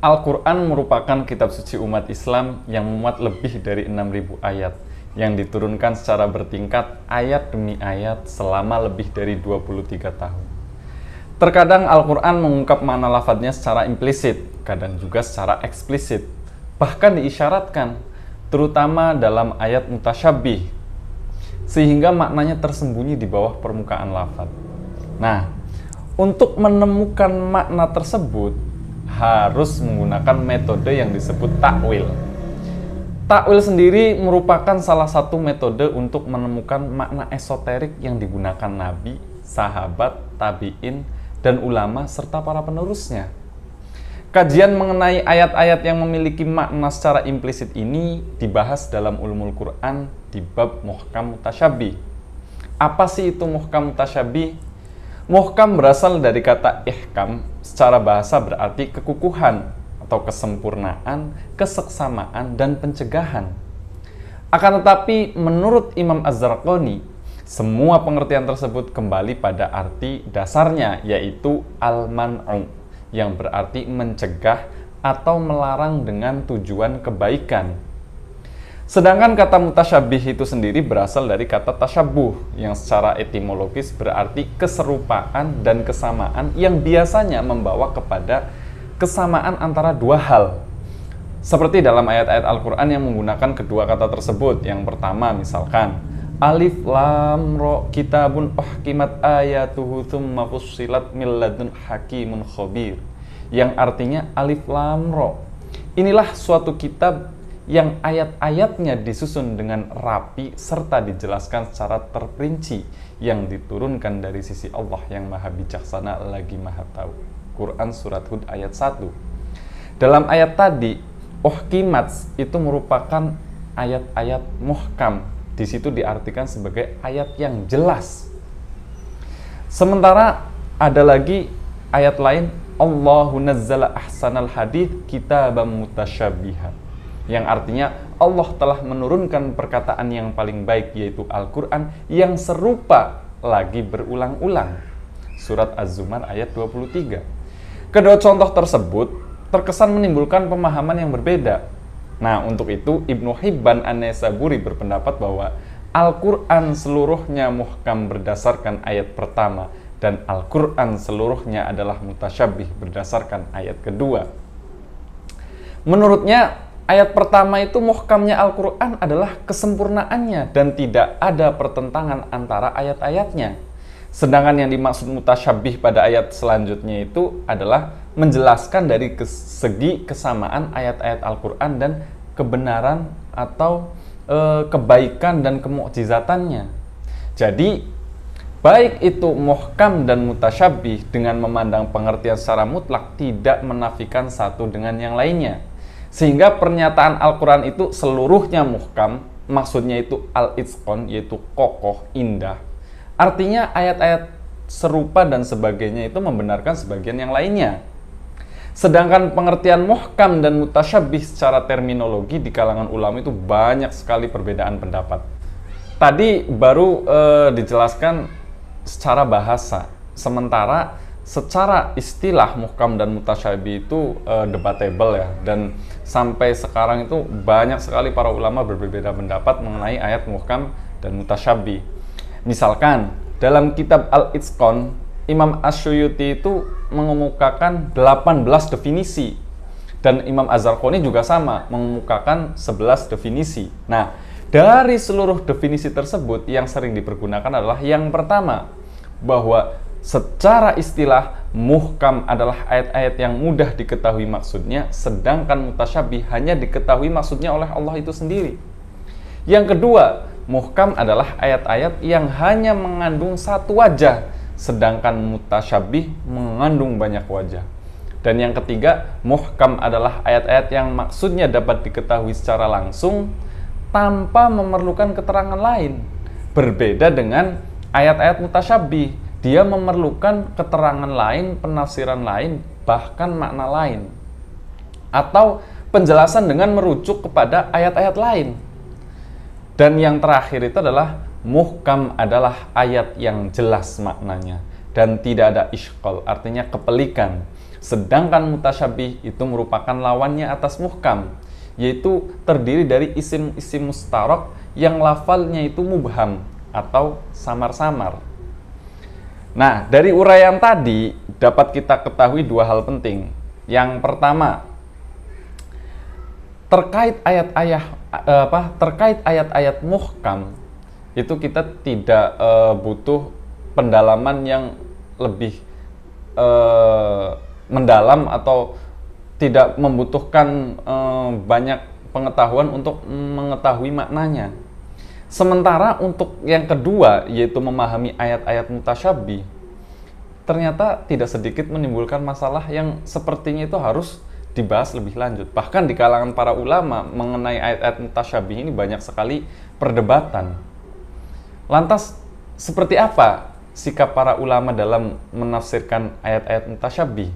Al-Quran merupakan kitab suci umat Islam yang memuat lebih dari 6.000 ayat yang diturunkan secara bertingkat ayat demi ayat selama lebih dari 23 tahun. Terkadang Al-Quran mengungkap makna lafadznya secara implisit, kadang juga secara eksplisit, bahkan diisyaratkan, terutama dalam ayat mutasyabih, sehingga maknanya tersembunyi di bawah permukaan lafadz. Nah, untuk menemukan makna tersebut, harus menggunakan metode yang disebut takwil. Takwil sendiri merupakan salah satu metode untuk menemukan makna esoterik yang digunakan Nabi, sahabat, tabi'in, dan ulama, serta para penerusnya. Kajian mengenai ayat-ayat yang memiliki makna secara implisit ini dibahas dalam ulumul Quran di bab muhkam mutasyabih. Apa sih itu muhkam mutasyabih? Muhkam berasal dari kata ihkam, secara bahasa berarti kekukuhan atau kesempurnaan, keseksamaan, dan pencegahan. Akan tetapi, menurut Imam Az-Zarqani, semua pengertian tersebut kembali pada arti dasarnya, yaitu al-man'u, yang berarti mencegah atau melarang dengan tujuan kebaikan. Sedangkan kata mutasyabih itu sendiri berasal dari kata tasyabuh yang secara etimologis berarti keserupaan dan kesamaan yang biasanya membawa kepada kesamaan antara dua hal. Seperti dalam ayat-ayat Al-Quran yang menggunakan kedua kata tersebut. Yang pertama misalkan Alif Lam Ra kitabun uhkimat ayatuhu tsumma fussilat min ladun hakimun khabir, yang artinya Alif Lam Ra. Inilah suatu kitab yang ayat-ayatnya disusun dengan rapi serta dijelaskan secara terperinci yang diturunkan dari sisi Allah yang maha bijaksana lagi maha tahu. Quran Surat Hud ayat 1. Dalam ayat tadi, uhkimat itu merupakan ayat-ayat muhkam. Di situ diartikan sebagai ayat yang jelas. Sementara ada lagi ayat lain, Allahu nazzala ahsanal hadits kitaban mutasyabihan, yang artinya Allah telah menurunkan perkataan yang paling baik, yaitu Al-Quran yang serupa lagi berulang-ulang. Surat Az-Zumar ayat 23. Kedua contoh tersebut terkesan menimbulkan pemahaman yang berbeda. Nah, untuk itu Ibnu Hibban An-Naisaburi berpendapat bahwa Al-Quran seluruhnya muhkam berdasarkan ayat pertama dan Al-Quran seluruhnya adalah mutasyabih berdasarkan ayat kedua. Menurutnya, ayat pertama itu muhkamnya Al-Quran adalah kesempurnaannya dan tidak ada pertentangan antara ayat-ayatnya. Sedangkan yang dimaksud mutasyabih pada ayat selanjutnya itu adalah menjelaskan dari segi kesamaan ayat-ayat Al-Quran dan kebenaran atau kebaikan dan kemukjizatannya. Jadi, baik itu muhkam dan mutasyabih dengan memandang pengertian secara mutlak tidak menafikan satu dengan yang lainnya. Sehingga pernyataan Al-Quran itu seluruhnya muhkam, maksudnya itu al-itqan, yaitu kokoh, indah. Artinya ayat-ayat serupa dan sebagainya itu membenarkan sebagian yang lainnya. Sedangkan pengertian muhkam dan mutasyabih secara terminologi di kalangan ulama itu banyak sekali perbedaan pendapat. Tadi baru dijelaskan secara bahasa, sementara secara istilah muhkam dan mutasyabih itu debatable ya, dan sampai sekarang itu banyak sekali para ulama berbeda pendapat mengenai ayat muhkam dan mutasyabih. Misalkan dalam kitab Al-Itqan, Imam Asy-Syuyuti itu mengemukakan 18 definisi dan Imam Az-Zarqani juga sama mengemukakan 11 definisi. Nah, dari seluruh definisi tersebut yang sering dipergunakan adalah yang pertama, bahwa secara istilah muhkam adalah ayat-ayat yang mudah diketahui maksudnya, sedangkan mutasyabih hanya diketahui maksudnya oleh Allah itu sendiri. Yang kedua, muhkam adalah ayat-ayat yang hanya mengandung satu wajah, sedangkan mutasyabih mengandung banyak wajah. Dan yang ketiga, muhkam adalah ayat-ayat yang maksudnya dapat diketahui secara langsung tanpa memerlukan keterangan lain. Berbeda dengan ayat-ayat mutasyabih, dia memerlukan keterangan lain, penafsiran lain, bahkan makna lain, atau penjelasan dengan merujuk kepada ayat-ayat lain. Dan yang terakhir itu adalah muhkam adalah ayat yang jelas maknanya dan tidak ada isyqal, artinya kepelikan. Sedangkan mutasyabih itu merupakan lawannya atas muhkam, yaitu terdiri dari isim-isim mustarok yang lafalnya itu mubham atau samar-samar. Nah, dari uraian tadi dapat kita ketahui dua hal penting. Yang pertama, terkait ayat-ayat muhkam itu kita tidak butuh pendalaman yang lebih mendalam atau tidak membutuhkan banyak pengetahuan untuk mengetahui maknanya. Sementara untuk yang kedua, yaitu memahami ayat-ayat mutasyabih, ternyata tidak sedikit menimbulkan masalah yang sepertinya itu harus dibahas lebih lanjut. Bahkan di kalangan para ulama mengenai ayat-ayat mutasyabih ini banyak sekali perdebatan. Lantas, seperti apa sikap para ulama dalam menafsirkan ayat-ayat mutasyabih?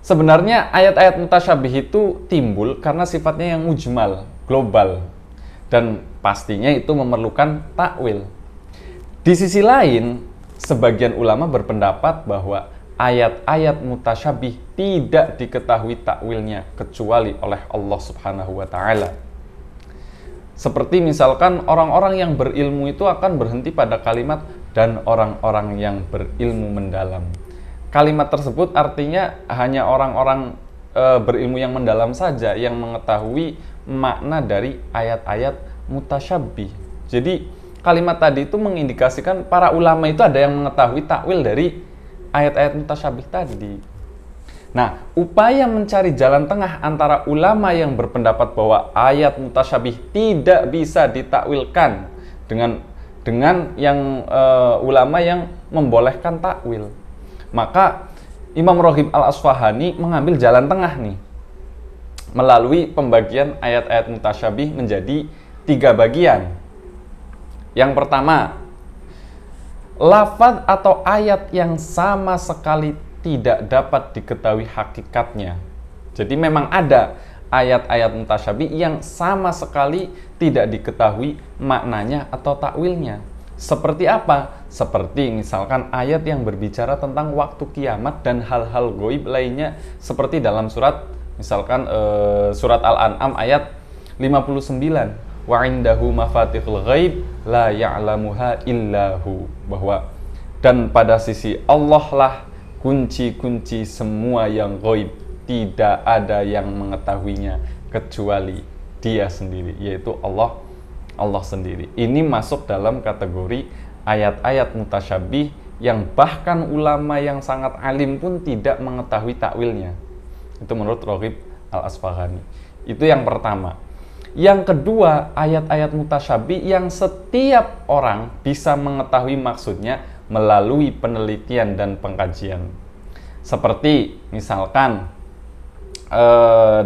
Sebenarnya ayat-ayat mutasyabih itu timbul karena sifatnya yang mujmal, global, dan pastinya itu memerlukan takwil. Di sisi lain, sebagian ulama berpendapat bahwa ayat-ayat mutasyabih tidak diketahui takwilnya kecuali oleh Allah Subhanahu wa Ta'ala. Seperti misalkan orang-orang yang berilmu itu akan berhenti pada kalimat dan orang-orang yang berilmu mendalam. Kalimat tersebut artinya hanya orang-orang berilmu yang mendalam saja yang mengetahui makna dari ayat-ayat mutasyabih. Jadi kalimat tadi itu mengindikasikan para ulama itu ada yang mengetahui takwil dari ayat-ayat mutasyabih tadi. Nah, upaya mencari jalan tengah antara ulama yang berpendapat bahwa ayat mutasyabih tidak bisa ditakwilkan dengan yang ulama yang membolehkan takwil. Maka Imam Raghib Al-Asfahani mengambil jalan tengah nih, melalui pembagian ayat-ayat mutasyabih menjadi 3 bagian. Yang pertama, lafaz atau ayat yang sama sekali tidak dapat diketahui hakikatnya. Jadi memang ada ayat-ayat mutasyabih yang sama sekali tidak diketahui maknanya atau takwilnya. Seperti apa? Seperti misalkan ayat yang berbicara tentang waktu kiamat dan hal-hal gaib lainnya, seperti dalam surat misalkan surat Al-An'am ayat 59, wa indahu mafatihul ghaib la ya'lamuha illahu, bahwa dan pada sisi Allah lah kunci-kunci semua yang gaib, tidak ada yang mengetahuinya kecuali Dia sendiri, yaitu Allah sendiri. Ini masuk dalam kategori ayat-ayat mutasyabih yang bahkan ulama yang sangat alim pun tidak mengetahui takwilnya. Itu menurut Raghib Al-Asfahani. Itu yang pertama. Yang kedua, ayat-ayat mutasyabih yang setiap orang bisa mengetahui maksudnya melalui penelitian dan pengkajian. Seperti misalkan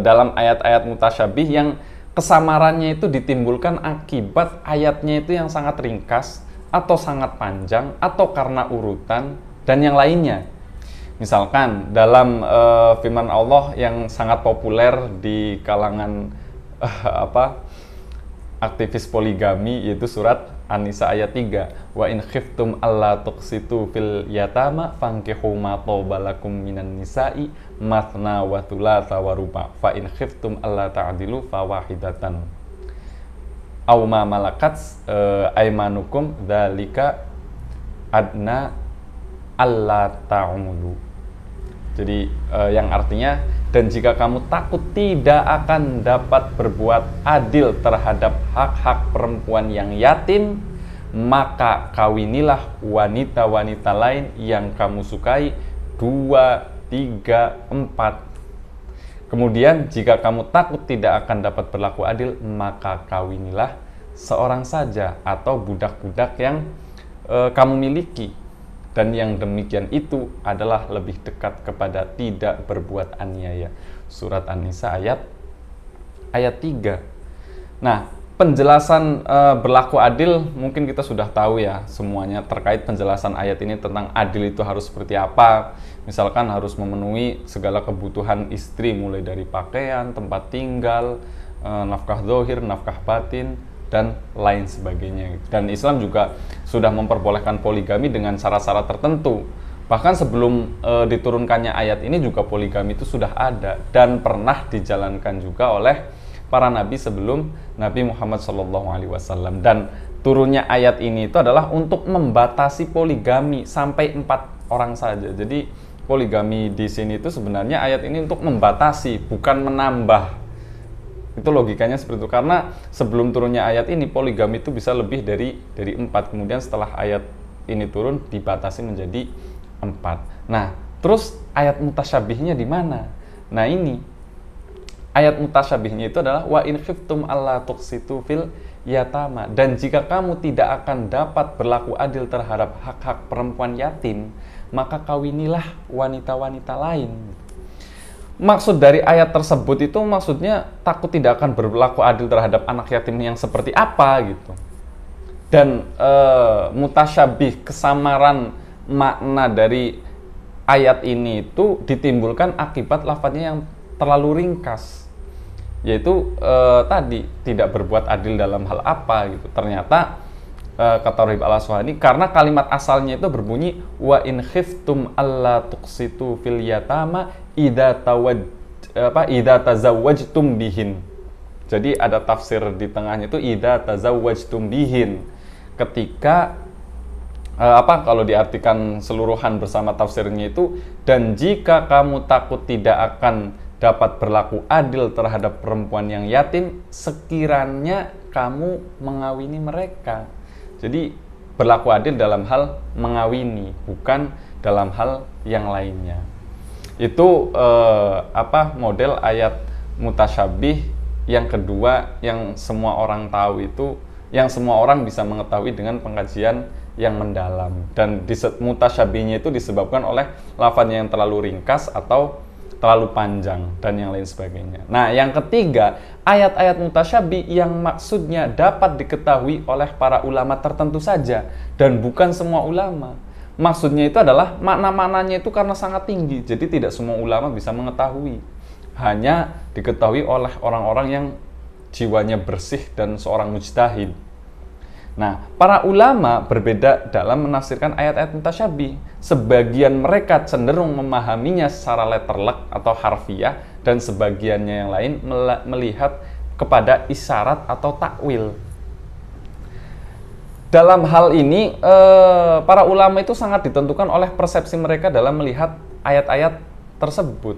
dalam ayat-ayat mutasyabih yang kesamarannya itu ditimbulkan akibat ayatnya itu yang sangat ringkas atau sangat panjang atau karena urutan dan yang lainnya. Misalkan dalam firman Allah yang sangat populer di kalangan aktivis poligami, yaitu surat An-Nisa ayat 3, wa in khiftum alla tuqsitu fil yatama fankihu ma tawbalakum minan nisa'i mathna wa thulatha wa ruba fa in khiftum alla ta'dilu fawahidatan aw ma malakat aymanukum dzalika adna alla ta'mulu. Jadi yang artinya, dan jika kamu takut tidak akan dapat berbuat adil terhadap hak-hak perempuan yang yatim, maka kawinilah wanita-wanita lain yang kamu sukai 2, 3, 4. Kemudian jika kamu takut tidak akan dapat berlaku adil, maka kawinilah seorang saja atau budak-budak yang kamu miliki. Dan yang demikian itu adalah lebih dekat kepada tidak berbuat aniaya. Surat An-Nisa ayat 3. Nah, penjelasan berlaku adil mungkin kita sudah tahu ya semuanya terkait penjelasan ayat ini tentang adil itu harus seperti apa. Misalkan harus memenuhi segala kebutuhan istri mulai dari pakaian, tempat tinggal, nafkah zahir, nafkah batin, dan lain sebagainya. Dan Islam juga sudah memperbolehkan poligami dengan syarat-syarat tertentu. Bahkan sebelum diturunkannya ayat ini juga poligami itu sudah ada dan pernah dijalankan juga oleh para nabi sebelum Nabi Muhammad SAW. Dan turunnya ayat ini itu adalah untuk membatasi poligami sampai 4 orang saja. Jadi poligami di sini itu sebenarnya ayat ini untuk membatasi, bukan menambah. Itu logikanya seperti itu. Karena sebelum turunnya ayat ini poligami itu bisa lebih dari 4. Kemudian setelah ayat ini turun dibatasi menjadi 4. Nah, terus ayat mutasyabihnya di mana? Nah, ini ayat mutasyabihnya itu adalah wa in khiftum alla tuqsitu fil yatama, dan jika kamu tidak akan dapat berlaku adil terhadap hak-hak perempuan yatim, maka kawinilah wanita-wanita lain. Maksud dari ayat tersebut itu maksudnya takut tidak akan berlaku adil terhadap anak yatim yang seperti apa gitu. Dan mutasyabih, kesamaran makna dari ayat ini itu ditimbulkan akibat lafadznya yang terlalu ringkas, yaitu tadi tidak berbuat adil dalam hal apa gitu. Ternyata kata Raghib Al-Asfahani, karena kalimat asalnya itu berbunyi wa in khiftum alla tuqsitu fil yatama idza tazawwajtum bihin. Jadi ada tafsir di tengahnya itu idza tazawwajtum bihin. Ketika kalau diartikan seluruhan bersama tafsirnya itu, dan jika kamu takut tidak akan dapat berlaku adil terhadap perempuan yang yatim, sekiranya kamu mengawini mereka. Jadi berlaku adil dalam hal mengawini, bukan dalam hal yang lainnya. Itu model ayat mutasyabih yang kedua yang semua orang tahu itu, yang semua orang bisa mengetahui dengan pengkajian yang mendalam. Dan mutasyabihnya itu disebabkan oleh lafadznya yang terlalu ringkas atau terlalu panjang dan yang lain sebagainya. Nah, yang ketiga, ayat-ayat mutasyabih yang maksudnya dapat diketahui oleh para ulama tertentu saja dan bukan semua ulama. Maksudnya itu adalah makna-maknanya itu karena sangat tinggi, jadi tidak semua ulama bisa mengetahui. Hanya diketahui oleh orang-orang yang jiwanya bersih dan seorang mujtahid. Nah, para ulama berbeda dalam menafsirkan ayat-ayat mutasyabih. Sebagian mereka cenderung memahaminya secara letterlek atau harfiah, dan sebagiannya yang lain melihat kepada isyarat atau takwil. Dalam hal ini, para ulama itu sangat ditentukan oleh persepsi mereka dalam melihat ayat-ayat tersebut.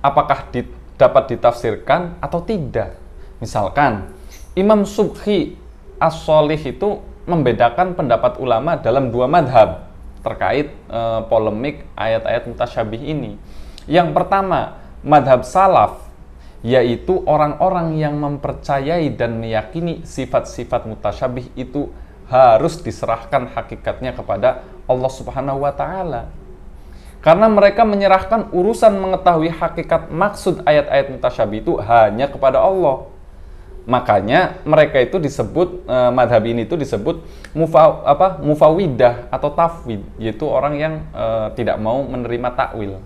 Apakah dapat ditafsirkan atau tidak? Misalkan, Imam Subki As-Sholih itu membedakan pendapat ulama dalam 2 madhab terkait polemik ayat-ayat mutasyabih ini. Yang pertama, madhab salaf, yaitu orang-orang yang mempercayai dan meyakini sifat-sifat mutasyabih itu harus diserahkan hakikatnya kepada Allah Subhanahu wa Ta'ala. Karena mereka menyerahkan urusan mengetahui hakikat maksud ayat-ayat mutasyabih itu hanya kepada Allah. Makanya mereka itu disebut, madhab ini itu disebut mufawidah atau tafwid, yaitu orang yang tidak mau menerima takwil.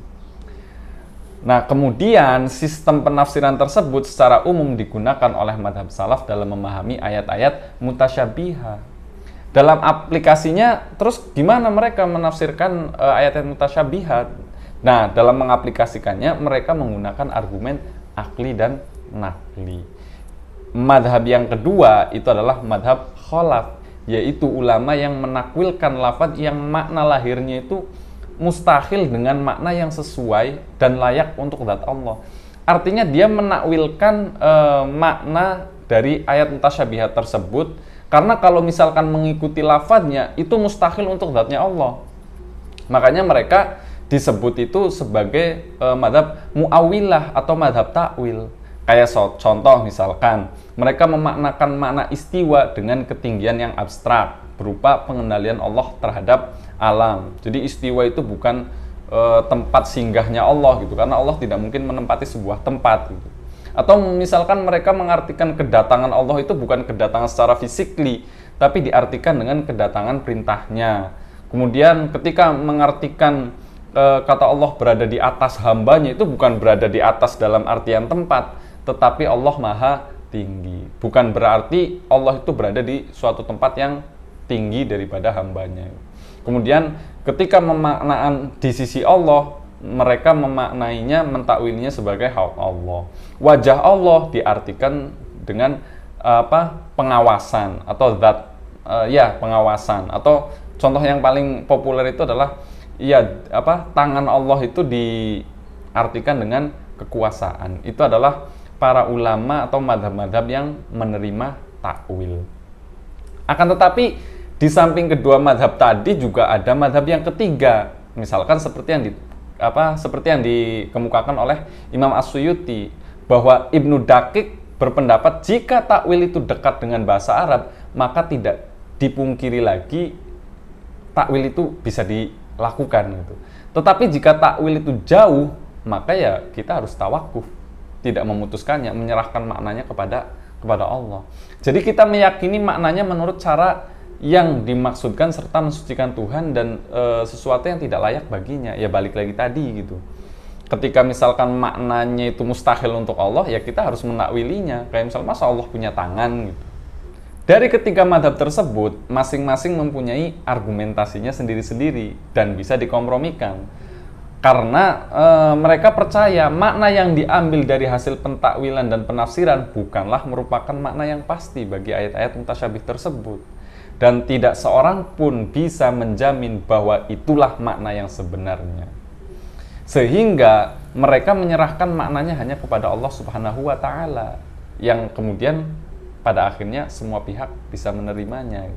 Nah, kemudian sistem penafsiran tersebut secara umum digunakan oleh madhab salaf dalam memahami ayat-ayat mutasyabihah. Dalam aplikasinya, terus gimana mereka menafsirkan ayat-ayat mutasyabihat? Nah, dalam mengaplikasikannya mereka menggunakan argumen akli dan nakli. Madhab yang kedua itu adalah madhab kholaf, yaitu ulama yang menakwilkan lafadz yang makna lahirnya itu mustahil dengan makna yang sesuai dan layak untuk zat Allah. Artinya dia menakwilkan makna dari ayat mutasyabihat tersebut, karena kalau misalkan mengikuti lafadznya itu mustahil untuk zatnya Allah. Makanya mereka disebut itu sebagai madhab mu'awilah atau madhab takwil. Kayak contoh misalkan, mereka memaknakan makna istiwa dengan ketinggian yang abstrak, berupa pengendalian Allah terhadap alam. Jadi istiwa itu bukan tempat singgahnya Allah gitu, karena Allah tidak mungkin menempati sebuah tempat gitu. Atau misalkan mereka mengartikan kedatangan Allah itu bukan kedatangan secara fisikly, tapi diartikan dengan kedatangan perintahnya. Kemudian ketika mengartikan kata Allah berada di atas hambanya, itu bukan berada di atas dalam artian tempat, tetapi Allah maha tinggi. Bukan berarti Allah itu berada di suatu tempat yang tinggi daripada hambanya. Kemudian ketika memaknaan di sisi Allah, mereka memaknainya, mentakwilnya sebagai hak Allah. Wajah Allah diartikan dengan pengawasan atau zat, pengawasan, atau contoh yang paling populer itu adalah tangan Allah itu diartikan dengan kekuasaan. Itu adalah para ulama atau madhab-madhab yang menerima takwil. Akan tetapi di samping kedua madhab tadi juga ada madhab yang ketiga, misalkan seperti yang dikemukakan oleh Imam As-Suyuti, bahwa Ibnu Daqiq berpendapat jika takwil itu dekat dengan bahasa Arab, maka tidak dipungkiri lagi takwil itu bisa dilakukan gitu. Tetapi jika takwil itu jauh, maka ya kita harus tawakuf, tidak memutuskannya, menyerahkan maknanya kepada Allah. Jadi kita meyakini maknanya menurut cara yang dimaksudkan serta mensucikan Tuhan dan sesuatu yang tidak layak baginya. Ya balik lagi tadi gitu. Ketika misalkan maknanya itu mustahil untuk Allah, ya kita harus menakwilinya. Kayak misalnya masa Allah punya tangan gitu. Dari ketiga madhab tersebut, masing-masing mempunyai argumentasinya sendiri-sendiri dan bisa dikompromikan. Karena mereka percaya makna yang diambil dari hasil pentakwilan dan penafsiran bukanlah merupakan makna yang pasti bagi ayat-ayat mutasyabih tersebut. Dan tidak seorang pun bisa menjamin bahwa itulah makna yang sebenarnya. Sehingga mereka menyerahkan maknanya hanya kepada Allah Subhanahu wa Ta'ala, yang kemudian pada akhirnya semua pihak bisa menerimanya.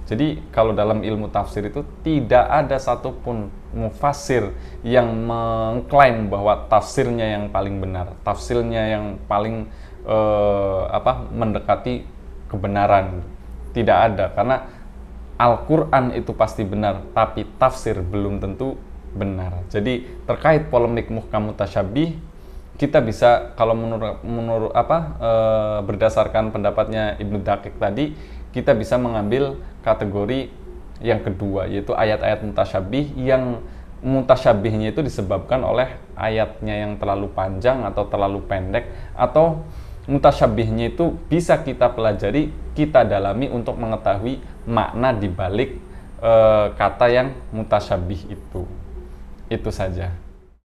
Jadi kalau dalam ilmu tafsir itu tidak ada satupun mufassir yang mengklaim bahwa tafsirnya yang paling benar, tafsirnya yang paling mendekati kebenaran. Tidak ada, karena Al-Quran itu pasti benar, tapi tafsir belum tentu benar. Jadi terkait polemik muhkam mutasyabih, kita bisa kalau berdasarkan pendapatnya Ibnu Daqiq tadi, kita bisa mengambil kategori yang kedua, yaitu ayat-ayat mutasyabih yang mutasyabihnya itu disebabkan oleh ayatnya yang terlalu panjang atau terlalu pendek, atau mutasyabihnya itu bisa kita pelajari, kita dalami untuk mengetahui makna di balik kata yang mutasyabih itu. Itu saja.